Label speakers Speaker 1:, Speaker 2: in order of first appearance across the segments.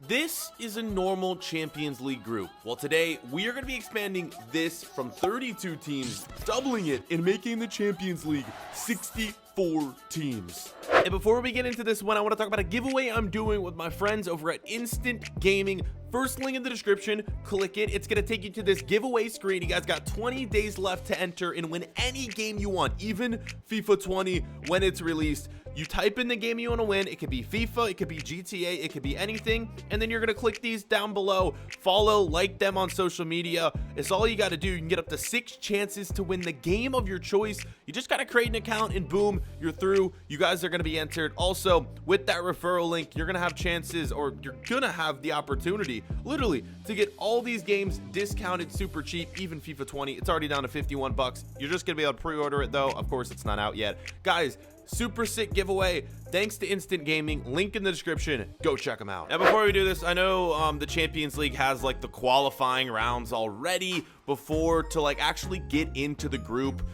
Speaker 1: This is a normal Champions League group. Well, today we are going to be expanding this from 32 teams, doubling it, and making the Champions League 64 teams. And before we get into this one, I want to talk about a giveaway I'm doing with my friends over at Instant Gaming. First link in the description, click it. It's going to take you to this giveaway screen. You guys got 20 days left to enter and win any game you want, even FIFA 20 when it's released. You type in the game you want to win. It could be FIFA, it could be GTA, it could be anything. And then you're going to click these down below. Follow, like them on social media. It's all you got to do. You can get up to 6 chances to win the game of your choice. You just got to create an account and boom, you're through. You guys are going to be entered. Also, with that referral link, you're going to have chances, or you're going to have the opportunity, literally, to get all these games discounted super cheap, even FIFA 20. It's already down to 51 bucks. You're just going to be able to pre-order it though. Of course, it's not out yet. Guys, super sick giveaway thanks to Instant Gaming. Link in the description. Go check them out. Now before we do this, I know the Champions League has like the qualifying rounds already before to like actually get into the group.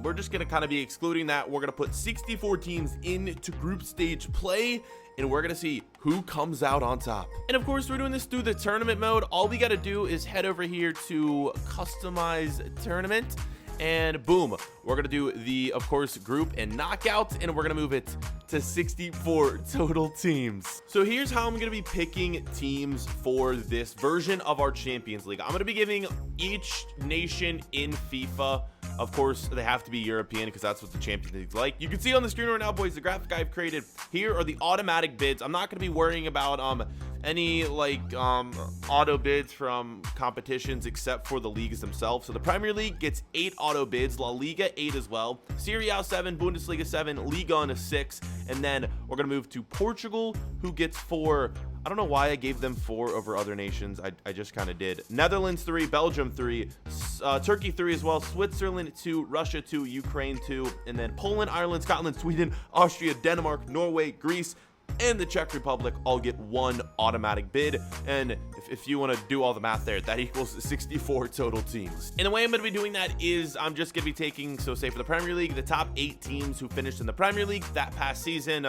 Speaker 1: We're just gonna kind of be excluding that. We're gonna put 64 teams into group stage play, and we're gonna see who comes out on top. And of course, we're doing this through the tournament mode. All we gotta do is head over here to customize tournament, and boom, we're gonna do the, of course, group and knockout, and we're gonna move it to 64 total teams. So here's how I'm gonna be picking teams for this version of our Champions League. I'm gonna be giving each nation in FIFA, of course, they have to be European because that's what the Champions League's like. You can see on the screen right now, boys, the graphic I've created. Here are the automatic bids. I'm not gonna be worrying about any like auto bids from competitions except for the leagues themselves. So the Premier League gets 8 auto bids, La Liga 8 as well, Serie A 7, Bundesliga 7, Liga on a 6, and then we're gonna move to Portugal, who gets 4. I don't know why I gave them 4 over other nations. I just kind of did. Netherlands 3, Belgium 3, Turkey 3 as well, Switzerland 2, Russia 2, Ukraine 2, and then Poland, Ireland, Scotland, Sweden, Austria, Denmark, Norway, Greece, and the Czech Republic all get 1 automatic bid. And if you want to do all the math there, that equals 64 total teams. And the way I'm going to be doing that is I'm just going to be taking, so say for the Premier League, the top 8 teams who finished in the Premier League that past season.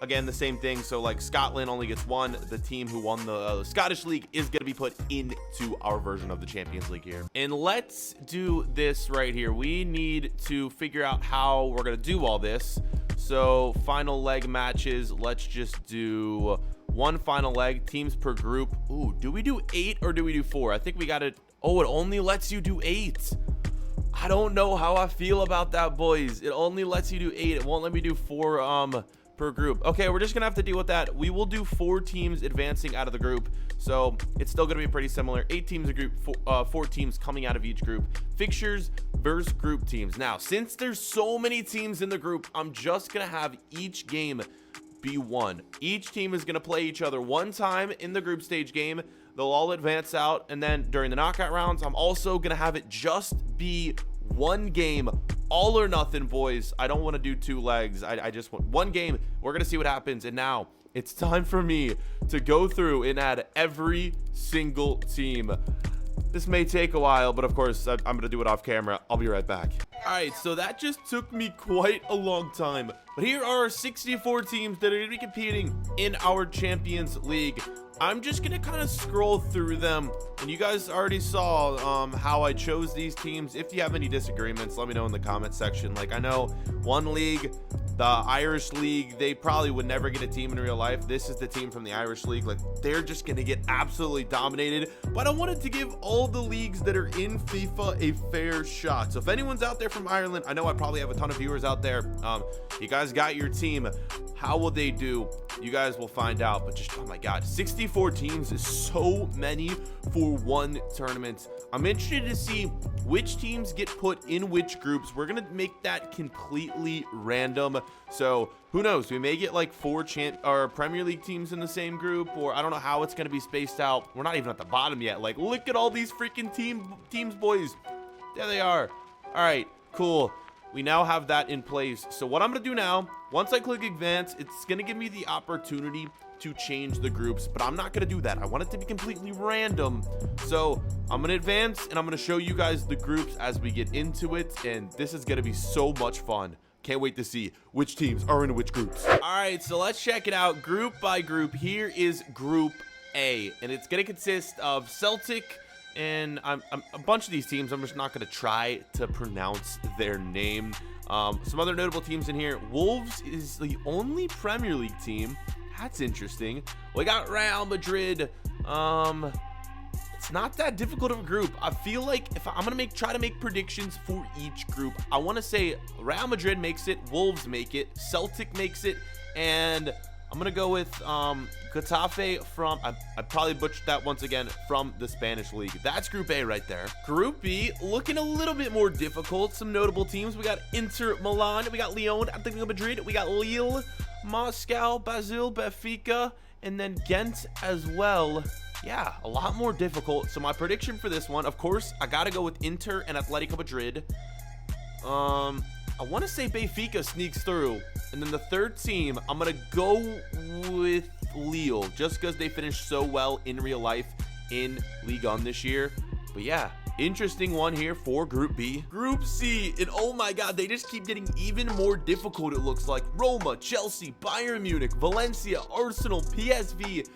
Speaker 1: Again, the same thing. So like Scotland only gets 1. The team who won the Scottish League is going to be put into our version of the Champions League here. And let's do this right here. We need to figure out how we're going to do all this. So final leg matches, let's just do 1 final leg, teams per group. Ooh, do we do 8 or do we do 4? I think we got it. Oh, it only lets you do 8. I don't know how I feel about that, boys. It only lets you do 8. It won't let me do 4 per group. Okay, we're just gonna have to deal with that. We will do 4 teams advancing out of the group, so it's still gonna be pretty similar. 8 teams a group, 4 teams coming out of each group. Fixtures versus group teams. Now, since there's so many teams in the group, I'm just gonna have each game be 1. Each team is gonna play each other 1 time in the group stage game. They'll all advance out, and then during the knockout rounds, I'm also gonna have it just be 1 game, all or nothing, boys. I don't want to do 2 legs. I just want 1 game. We're gonna see what happens. And now it's time for me to go through and add every single team. This may take a while, but of course I'm gonna do it off camera. I'll be right back. All right, so that just took me quite a long time, but here are our 64 teams that are gonna be competing in our Champions League. I'm just gonna kind of scroll through them, and you guys already saw how I chose these teams. If you have any disagreements, let me know in the comment section. Like, I know one league, the Irish League, they probably would never get a team in real life. This is the team from the Irish League. Like, they're just gonna get absolutely dominated. But I wanted to give all the leagues that are in FIFA a fair shot. So if anyone's out there from Ireland, I know I probably have a ton of viewers out there. You guys got your team. How will they do? You guys will find out. But just, oh my God, 64 teams is so many for 1 tournament. I'm interested to see which teams get put in which groups. We're gonna make that completely random. So who knows? We may get like 4 Premier League teams in the same group, or I don't know how it's gonna be spaced out. We're not even at the bottom yet. Like, look at all these freaking teams, boys. There they are. All right, cool. We now have that in place. So what I'm gonna do now, once I click advance, it's gonna give me the opportunity to change the groups, but I'm not gonna do that. I want it to be completely random. So I'm gonna advance, and I'm gonna show you guys the groups as we get into it, and this is gonna be so much fun. Can't wait to see which teams are in which groups. All right, so let's check it out group by group. Here is Group A, and it's going to consist of Celtic and a bunch of these teams. I'm just not going to try to pronounce their name. Some other notable teams in here. Wolves is the only Premier League team. That's interesting. We got Real Madrid. It's not that difficult of a group. I feel like if I'm gonna try to make predictions for each group, I want to say Real Madrid makes it, Wolves make it, Celtic makes it, and I'm gonna go with Getafe from, I probably butchered that once again, from the Spanish league. That's Group A right there. Group B, looking a little bit more difficult. Some notable teams. We got Inter Milan, we got Lyon, Atletico Madrid, we got Lille, Moscow, Basel, Benfica, and then Ghent as well. Yeah, a lot more difficult. So my prediction for this one, of course, I gotta go with Inter and Atletico Madrid. I want to say Benfica sneaks through. And then the third team, I'm going to go with Lille, just because they finished so well in real life in Ligue 1 this year. But yeah, interesting one here for Group B. Group C, and oh my god, they just keep getting even more difficult, it looks like. Roma, Chelsea, Bayern Munich, Valencia, Arsenal, PSV.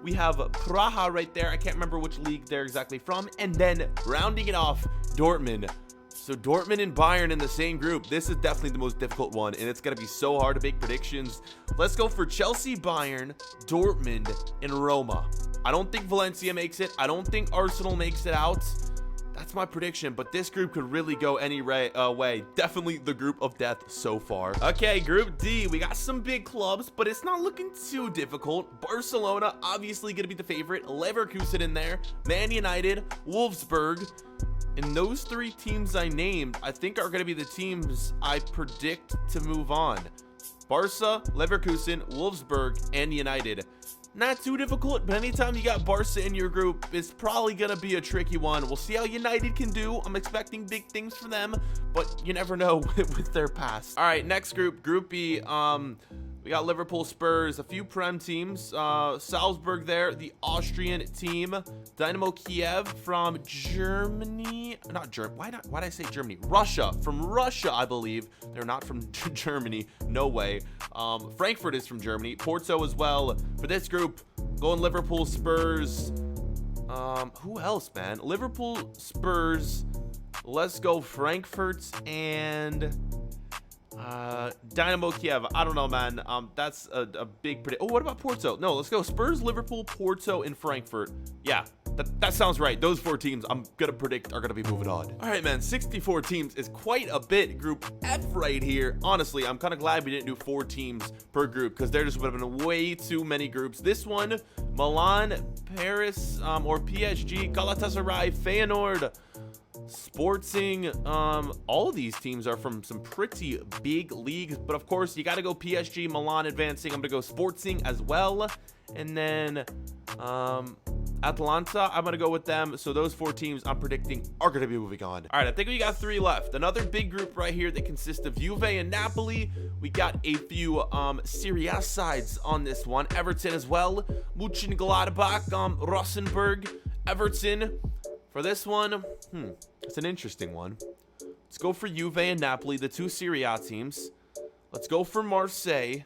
Speaker 1: We have Praha right there. I can't remember which league they're exactly from. And then rounding it off, Dortmund. So Dortmund and Bayern in the same group. This is definitely the most difficult one, and it's going to be so hard to make predictions. Let's go for Chelsea, Bayern, Dortmund, and Roma. I don't think Valencia makes it. I don't think Arsenal makes it out. That's my prediction, but this group could really go any way. Definitely the group of death so far. Okay, Group D. We got some big clubs, but it's not looking too difficult. Barcelona, obviously going to be the favorite. Leverkusen in there. Man United, Wolfsburg. And those three teams I named, I think are going to be the teams I predict to move on. Barca, Leverkusen, Wolfsburg, and United. Not too difficult, but anytime you got Barca in your group, it's probably going to be a tricky one. We'll see how United can do. I'm expecting big things from them, but you never know with their past. All right, next group, Group B. We got Liverpool, Spurs, a few Prem teams. Salzburg there, the Austrian team. Dynamo Kiev from Germany. Not Germany. Why did I say Germany? Russia. From Russia, I believe. They're not from Germany. No way. Frankfurt is from Germany. Porto as well. For this group, going Liverpool, Spurs. Who else, man? Liverpool, Spurs. Let's go Frankfurt and... Dynamo Kiev. I don't know, man. That's a big prediction. Oh, what about Porto? No, let's go Spurs, Liverpool, Porto, and Frankfurt. Yeah, that sounds right. Those four teams I'm gonna predict are gonna be moving on. All right, man. 64 teams is quite a bit. Group F right here. Honestly, I'm kind of glad we didn't do 4 teams per group, because there just would have been way too many groups. This one, Milan, Paris, or PSG, Galatasaray, Feyenoord, Sporting. All of these teams are from some pretty big leagues, but of course you got to go PSG, Milan advancing. I'm gonna go Sporting as well, and then Atalanta, I'm gonna go with them. So those 4 teams I'm predicting are gonna be moving on. All right, I think we got 3 left. Another big group right here that consists of Juve and Napoli. We got a few Serie A sides on this one. Everton as well. Mönchengladbach, Rosenborg, Everton. For this one, it's an interesting one. Let's go for Juve and Napoli, the 2 Serie A teams. Let's go for Marseille.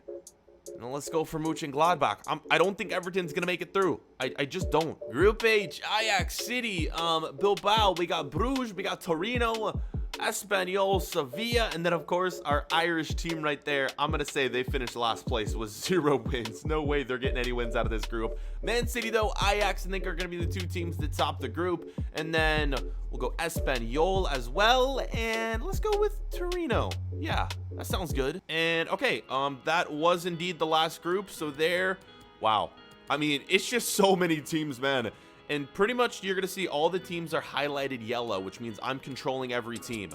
Speaker 1: And let's go for Mönchengladbach. I don't think Everton's going to make it through. I just don't. Group H, Ajax, City, Bilbao. We got Bruges. We got Torino, Espanyol, Sevilla, and then of course our Irish team right there. I'm gonna say they finished last place with 0 wins. No way they're getting any wins out of this group. Man City though, Ajax, I think are gonna be the 2 teams that top the group, and then we'll go Espanyol as well, and let's go with Torino. Yeah, that sounds good. And okay, that was indeed the last group. So there, wow. I mean, it's just so many teams, man. And pretty much you're going to see all the teams are highlighted yellow, which means I'm controlling every team.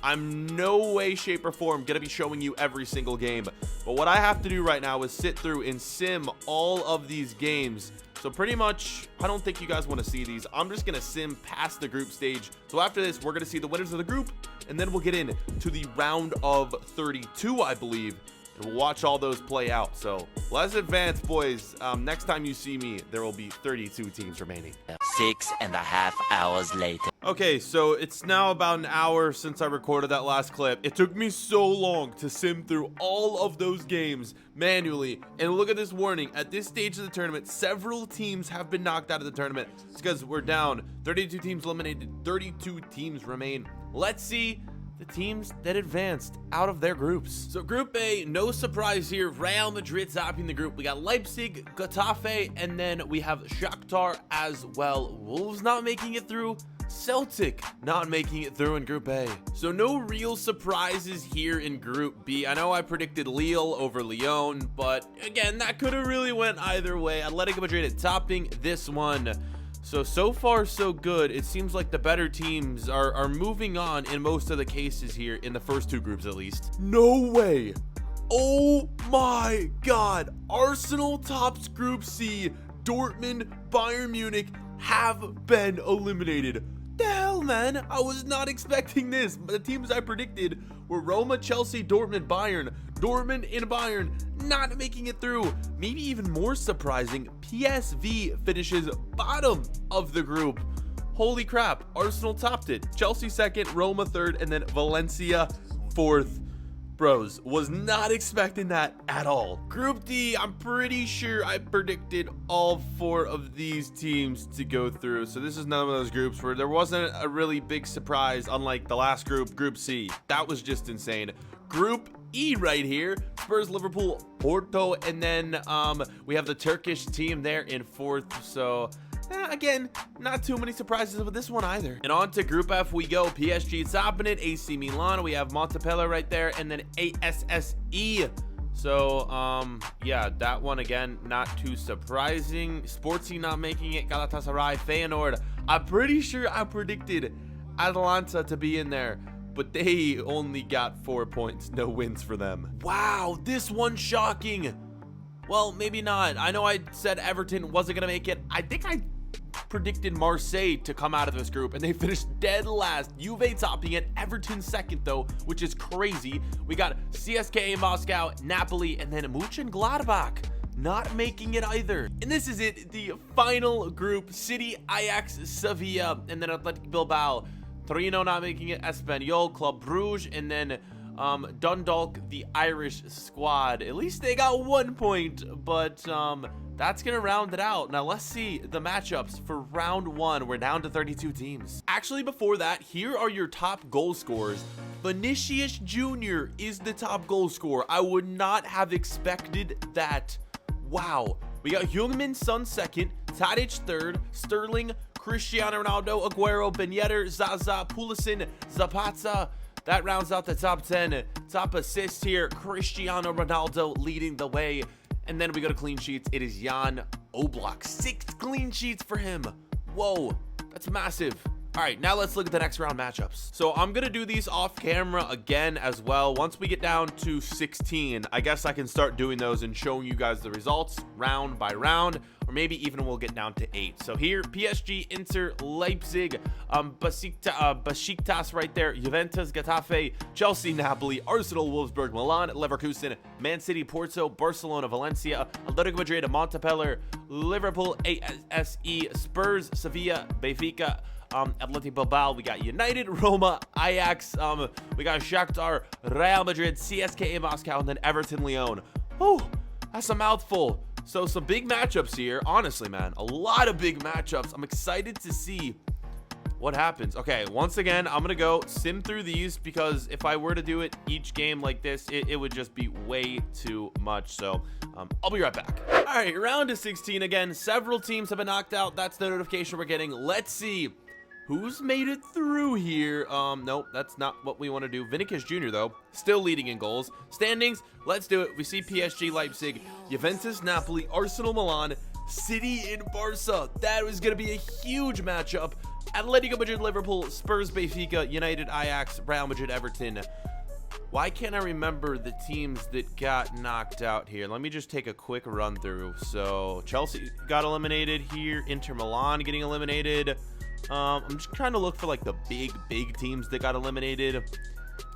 Speaker 1: I'm no way, shape, or form going to be showing you every single game. But what I have to do right now is sit through and sim all of these games. So pretty much, I don't think you guys want to see these. I'm just going to sim past the group stage. So after this, we're going to see the winners of the group. And then we'll get into the round of 32, I believe. And we'll watch all those play out. So let's advance, boys. Next time you see me, there will be 32 teams remaining.
Speaker 2: 6.5 hours later.
Speaker 1: Okay, so it's now about an hour since I recorded that last clip. It took me so long to sim through all of those games manually. And look at this warning. At this stage of the tournament, several teams have been knocked out of the tournament. It's because we're down. 32 teams eliminated. 32 teams remain. Let's see the teams that advanced out of their groups. So Group A, no surprise here. Real Madrid topping the group. We got Leipzig, Getafe, and then we have Shakhtar as well. Wolves not making it through. Celtic not making it through in Group A. So no real surprises here in Group B. I know I predicted Lille over Lyon, but again, that could have really went either way. Atletico Madrid topping this one. So far so good. It seems like the better teams are moving on in most of the cases here, in the first two groups at least. No way. Oh my god. Arsenal tops Group C. Dortmund, Bayern Munich have been eliminated. The hell, man? I was not expecting this. But the teams I predicted were Roma, Chelsea, Dortmund, Bayern. Dortmund and Bayern not making it through. Maybe even more surprising, PSV finishes bottom of the group. Holy crap, Arsenal topped it. Chelsea second, Roma third, and then Valencia fourth. Bros, was not expecting that at all. Group D, I'm pretty sure I predicted all four of these teams to go through. So this is none of those groups where there wasn't a really big surprise, unlike the last group, Group C. That was just insane. Group E right here, Spurs, Liverpool, Porto, and then we have the Turkish team there in fourth. So again, not too many surprises with this one either. And on to Group F we go. PSG topping it, AC Milan, we have Montpellier right there, and then ASSE. So yeah, that one again, not too surprising. Sporting not making it, Galatasaray, Feyenoord. I'm pretty sure I predicted Atalanta to be in there, but they only got 4 points, no wins for them. Wow, this one's shocking. Well, maybe not. I know I said Everton wasn't gonna make it. I think I predicted Marseille to come out of this group, and they finished dead last. Juve topping it, Everton second though, which is crazy. We got CSKA Moscow, Napoli, and then Mönchengladbach not making it either. And this is it, the final group. City, Ajax, Sevilla, and then Athletic Bilbao. Torino not making it, Espanyol, Club Brugge, and then Dundalk, the Irish squad. At least they got 1 point, but that's gonna round it out. Now let's see the matchups for round one. We're down to 32 teams. Actually, before that, here are your top goal scorers. Vinicius Jr. is the top goal scorer. I would not have expected that. Wow. We got Heung-min Son second, Tadic third, Sterling, Cristiano Ronaldo, Aguero, Ben Yedder, Zaza, Pulisic, Zapata. That rounds out the top 10. Top assist here, Cristiano Ronaldo leading the way. And then we go to clean sheets. It is Jan Oblak. 6 clean sheets for him. Whoa, that's massive. All right, now let's look at the next round matchups. So I'm gonna do these off camera again as well. Once we get down to 16, I guess I can start doing those and showing you guys the results round by round, or maybe even we'll get down to 8. So here, PSG, Inter, Leipzig, Besiktas right there, Juventus, Getafe, Chelsea, Napoli, Arsenal, Wolfsburg, Milan, Leverkusen, Man City, Porto, Barcelona, Valencia, Atletico Madrid, Montpellier, Liverpool, ASE, Spurs, Sevilla, Benfica, Athletic Bilbao, we got United, Roma, Ajax, we got Shakhtar, Real Madrid, CSKA Moscow, and then Everton, Lyon. Oh, that's a mouthful. So some big matchups here, honestly, man. A lot of big matchups. I'm excited to see what happens. Okay, once again, I'm gonna go sim through these, because if I were to do it each game like this, it would just be way too much. So I'll be right back. All right, round of 16 again. Several teams have been knocked out. That's the notification we're getting. Let's see who's made it through here. Nope, that's not what we want to do. Vinicius Jr. though, still leading in goals. Standings, let's do it. We see PSG, Leipzig, Juventus, Napoli, Arsenal, Milan, City, and Barca. That was going to be a huge matchup. Atletico Madrid, Liverpool, Spurs, Benfica, United, Ajax, Real Madrid, Everton. Why can't I remember the teams that got knocked out here? Let me just take a quick run through. So Chelsea got eliminated here. Inter Milan getting eliminated. I'm just trying to look for like the big teams that got eliminated.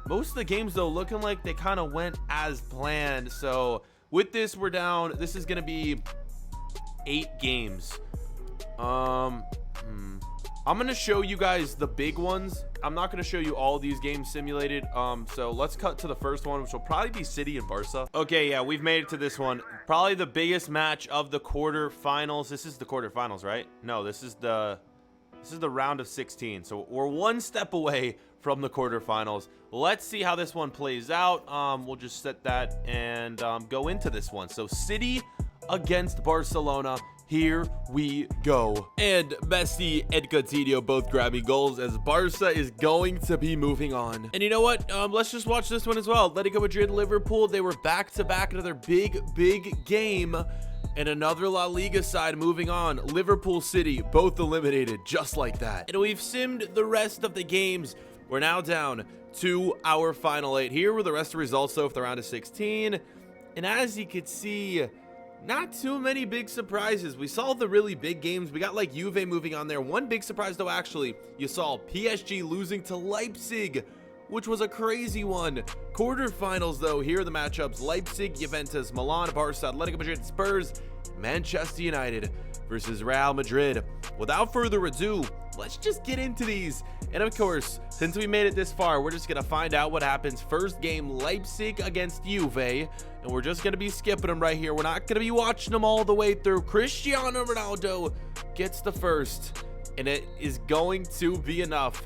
Speaker 1: Most of the games though looking like they kind of went as planned. So with this, we're down. This is gonna be 8 games. I'm going to show you guys the big ones. I'm not going to show you all these games simulated. So let's cut to the first one, which will probably be City and Barca. Okay, yeah, we've made it to this one. Probably the biggest match of the quarterfinals. This is the quarterfinals, right? No, this is the round of 16. So we're one step away from the quarterfinals. Let's see how this one plays out. We'll just set that and go into this one. So City against Barcelona. Here we go. And Messi and Coutinho both grabbing goals as Barca is going to be moving on. And you know what? Let's just watch this one as well. Atletico Madrid, Liverpool, they were back-to-back, another big game. And another La Liga side moving on. Liverpool, City, both eliminated just like that. And we've simmed the rest of the games. We're now down to our final 8. Here were the rest of the results, though, for the round of 16. And as you could see, not too many big surprises. We saw the really big games. We got like Juve moving on there. One big surprise, though, actually, you saw PSG losing to Leipzig, which was a crazy one. Quarterfinals, though, here are the matchups. Leipzig, Juventus, Milan, Barca, Atletico Madrid, Spurs, Manchester United versus Real Madrid. Without further ado, let's just get into these. And of course, since we made it this far, we're just gonna find out what happens. First game, Leipzig against Juve, and we're just gonna be skipping them right here. We're not gonna be watching them all the way through. Cristiano Ronaldo gets the first, and it is going to be enough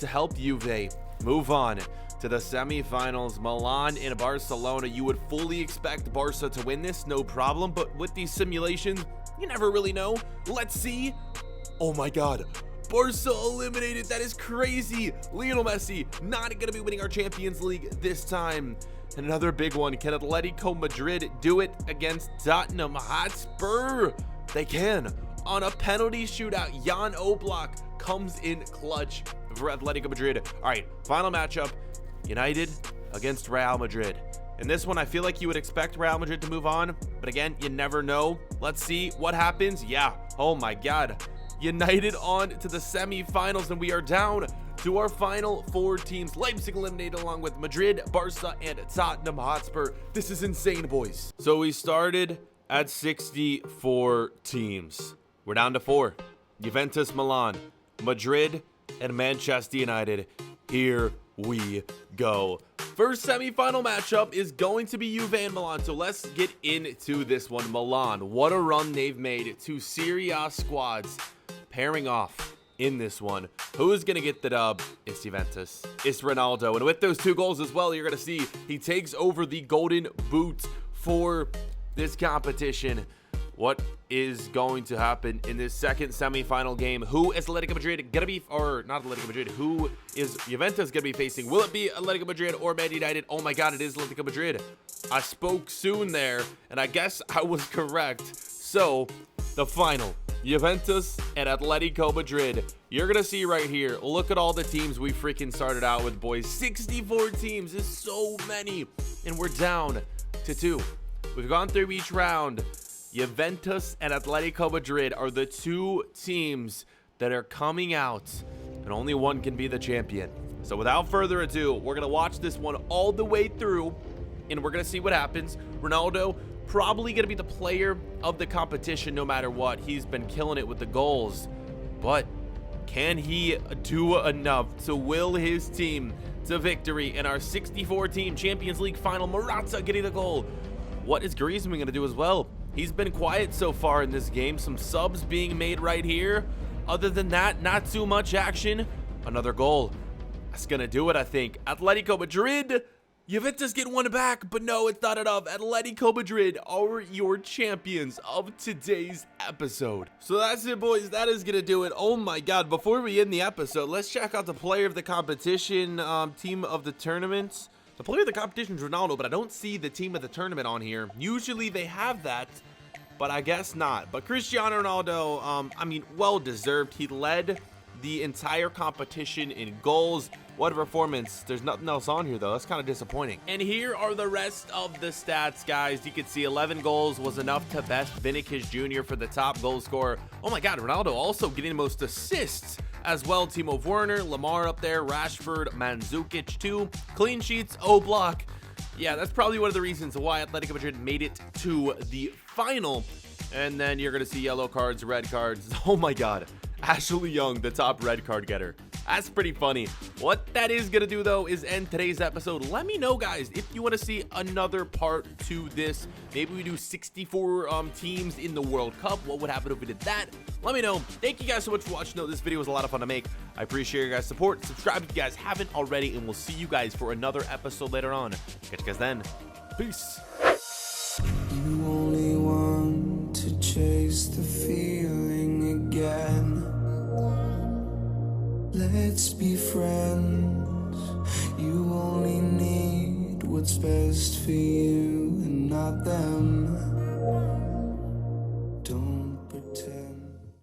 Speaker 1: to help Juve move on to the semifinals. Milan and Barcelona. You would fully expect Barca to win this, no problem, but with these simulations, you never really know. Let's see. Oh my god, Barca eliminated. That is crazy. Lionel Messi not gonna be winning our Champions League this time. And another big one, can Atletico Madrid do it against Tottenham Hotspur? They can. On a penalty shootout, Jan Oblak comes in clutch for Atletico Madrid. All right, final matchup, United against Real Madrid. In this one, I feel like you would expect Real Madrid to move on, but again, you never know. Let's see what happens. Yeah, oh my god. United on to the semifinals, and we are down to our final 4 teams. Leipzig eliminated along with Madrid, Barca, and Tottenham Hotspur. This is insane, boys. So we started at 64 teams. We're down to 4. Juventus, Milan, Madrid, and Manchester United. Here we go. First semifinal matchup is going to be Juve and Milan, so let's get into this one. Milan, what a run they've made. 2 Serie A squads pairing off in this one. Who's gonna get the dub? It's Juventus. It's Ronaldo, and with those 2 goals as well, you're gonna see he takes over the golden boot for this competition. What is going to happen in this second semifinal game? Who is Atletico Madrid gonna be, or not Atletico Madrid, who is Juventus gonna be facing? Will it be Atletico Madrid or Man United? Oh my god, it is Atletico Madrid. I spoke soon there, and I guess I was correct. So, the final, Juventus and Atletico Madrid. You're gonna see right here, look at all the teams we freaking started out with, boys. 64 teams is so many, and we're down to 2. We've gone through each round. Juventus and Atletico Madrid are the 2 teams that are coming out, and only one can be the champion. So without further ado, we're gonna watch this one all the way through, and we're gonna see what happens. Ronaldo probably gonna be the player of the competition no matter what. He's been killing it with the goals, but can he do enough to will his team to victory in our 64 team Champions League final? Morata getting the goal. What is Griezmann gonna do as well? He's been quiet so far in this game. Some subs being made right here. Other than that, not too much action. Another goal. That's gonna do it, I think. Atletico Madrid. Juventus get one back, but no, it's not enough. Atletico Madrid are your champions of today's episode. So that's it, boys. That is gonna do it. Oh my god, before we end the episode, let's check out the player of the competition, team of the tournament. The player of the competition is Ronaldo, but I don't see the team of the tournament on here. Usually they have that, but I guess not. But Cristiano Ronaldo, I mean, well deserved. He led the entire competition in goals. What a performance. There's nothing else on here, though. That's kind of disappointing. And here are the rest of the stats, guys. You can see 11 goals was enough to best Vinicius Jr. for the top goal scorer. Oh my god, Ronaldo also getting the most assists as well. Timo Werner, Lamar up there, Rashford, Mandzukic too. Clean sheets, Oblak. Yeah, that's probably one of the reasons why Atletico Madrid made it to the final. And then you're going to see yellow cards, red cards. Oh my god. Ashley Young, the top red card getter. That's pretty funny. What that is gonna do though is end today's episode. Let me know, guys, if you want to see another part to this. Maybe we do 64 teams in the World Cup. What would happen if we did that? Let me know. Thank you guys so much for watching. This video was a lot of fun to make. I appreciate your guys' support. Subscribe if you guys haven't already, and we'll see you guys for another episode later on. Catch you guys then. Peace.
Speaker 2: You only want to chase the feeling again. Let's be friends. You only need what's best for you and not them.